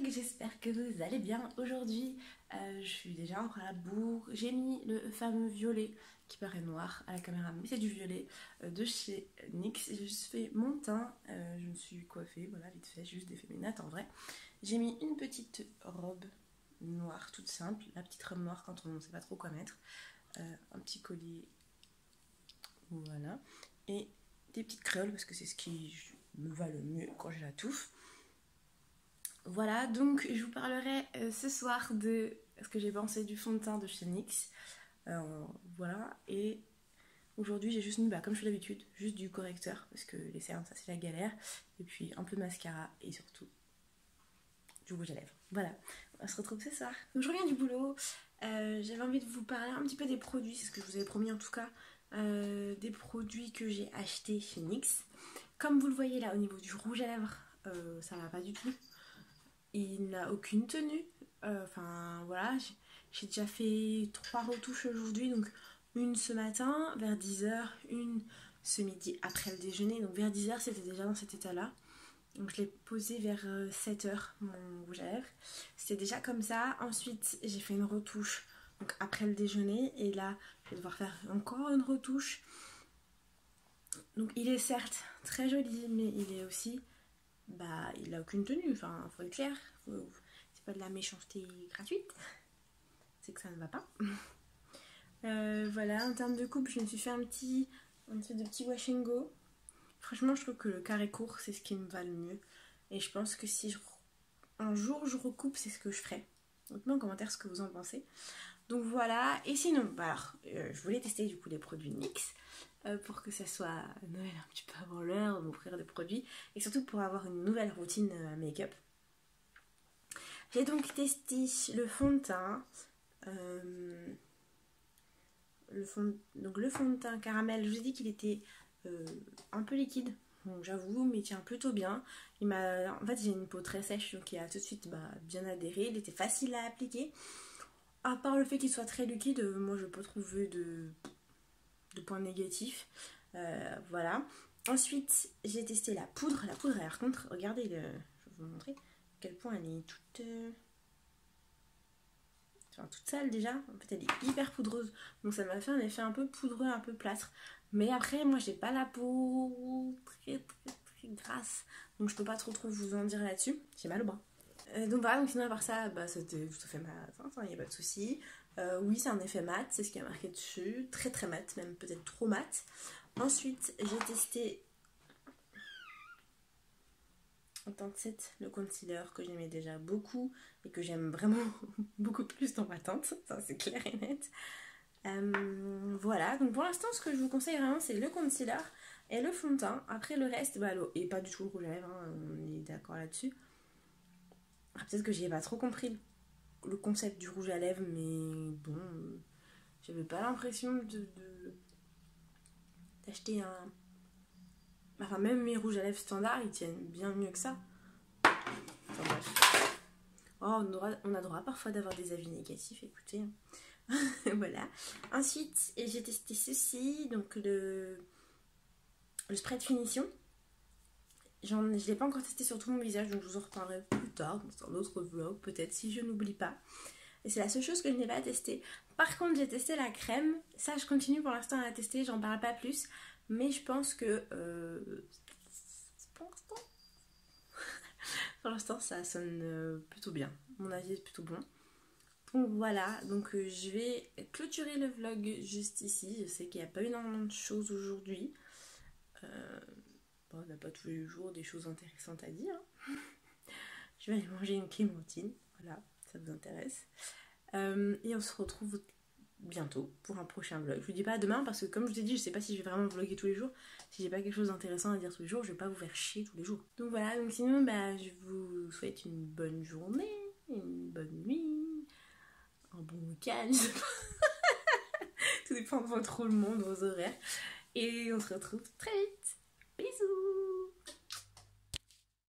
j'espère que vous allez bien. Aujourd'hui, je suis déjà encore à la bourre. J'ai mis le fameux violet qui paraît noir à la caméra, mais c'est du violet de chez NYX. J'ai juste fait mon teint, je me suis coiffée, voilà, vite fait, juste des féminates en vrai. J'ai mis une petite robe noire, toute simple, la petite robe noire quand on ne sait pas trop quoi mettre. Un petit collier, voilà, et des petites créoles parce que c'est ce qui me va le mieux quand j'ai la touffe. Voilà, donc je vous parlerai ce soir de ce que j'ai pensé du fond de teint de chez NYX. Voilà, et aujourd'hui j'ai juste mis, comme je fais d'habitude, juste du correcteur parce que les cernes ça c'est la galère. Et puis un peu de mascara et surtout du rouge à lèvres. Voilà, on se retrouve ce soir. Donc je reviens du boulot, j'avais envie de vous parler un petit peu des produits, c'est ce que je vous avais promis en tout cas, des produits que j'ai achetés chez NYX. Comme vous le voyez là au niveau du rouge à lèvres, ça va pas du tout. Il n'a aucune tenue, enfin voilà, j'ai déjà fait 3 retouches aujourd'hui, donc une ce matin vers 10h, une ce midi après le déjeuner, donc vers 10h c'était déjà dans cet état là, donc je l'ai posé vers 7h mon rouge à lèvres, c'était déjà comme ça. Ensuite j'ai fait une retouche donc après le déjeuner et là je vais devoir faire encore une retouche, donc il est certes très joli mais il est aussi il a aucune tenue, enfin faut être clair, c'est pas de la méchanceté gratuite, c'est que ça ne va pas. Voilà, en termes de coupe, je me suis fait un petit de petit wash and go. Franchement, je trouve que le carré court, c'est ce qui me va le mieux. Et je pense que si un jour je recoupe, c'est ce que je ferai. Dites-moi en commentaire ce que vous en pensez. Donc voilà, et sinon, je voulais tester du coup les produits NYX pour que ça soit Noël un petit peu avant l'heure, m'offrir des produits et surtout pour avoir une nouvelle routine make-up. J'ai donc testé le fond de teint, le fond de teint caramel. Je vous ai dit qu'il était un peu liquide, donc j'avoue, mais il tient plutôt bien. En fait j'ai une peau très sèche donc il a tout de suite bien adhéré, il était facile à appliquer. À part le fait qu'il soit très liquide, moi je n'ai pas trouvé de points négatifs. Voilà. Ensuite, j'ai testé la poudre. La poudre, par contre, regardez, je vais vous montrer à quel point elle est toute sale déjà. En fait, elle est hyper poudreuse. Donc ça m'a fait un effet un peu poudreux, un peu plâtre. Mais après, moi, j'ai pas la peau très grasse. Donc je peux pas trop vous en dire là-dessus. J'ai mal au bras. Donc voilà, donc sinon à part ça, c'était tout à fait mat, il n'y a pas de souci. Oui, c'est un effet mat, c'est ce qui a marqué dessus, très très mat, même peut-être trop mat. Ensuite, j'ai testé en teinte 7 le concealer que j'aimais déjà beaucoup et que j'aime vraiment beaucoup plus dans ma teinte, ça c'est clair et net. Voilà, donc pour l'instant ce que je vous conseille vraiment c'est le concealer et le fond de teint. Après le reste, et pas du tout le rouge à lèvres, hein, on est d'accord là-dessus. Peut-être que j'y ai pas trop compris le concept du rouge à lèvres, mais bon, j'avais pas l'impression d'acheter un... Enfin, même mes rouges à lèvres standards, ils tiennent bien mieux que ça. Enfin bref. Oh, on a droit parfois d'avoir des avis négatifs, écoutez. Voilà. Ensuite, j'ai testé ceci, donc le spray de finition. Je ne l'ai pas encore testé sur tout mon visage, donc je vous en reparlerai plus tard dans un autre vlog, peut-être, si je n'oublie pas. Et c'est la seule chose que je n'ai pas testée. Par contre, j'ai testé la crème. Ça, je continue pour l'instant à la tester, j'en parle pas plus. Mais je pense que... pour l'instant, ça sonne plutôt bien. Mon avis est plutôt bon. Donc voilà, donc je vais clôturer le vlog juste ici. Je sais qu'il n'y a pas énormément de choses aujourd'hui. On n'a pas tous les jours des choses intéressantes à dire. Je vais aller manger une clémentine, voilà, ça vous intéresse. Et on se retrouve bientôt pour un prochain vlog. Je vous dis pas demain parce que comme je vous ai dit, je sais pas si je vais vraiment vlogger tous les jours. Si j'ai pas quelque chose d'intéressant à dire tous les jours, je vais pas vous faire chier tous les jours. Donc voilà, donc sinon je vous souhaite une bonne journée, une bonne nuit, un bon week-end. Tout dépend de votre roulement, de vos horaires. Et on se retrouve très vite. Bisous.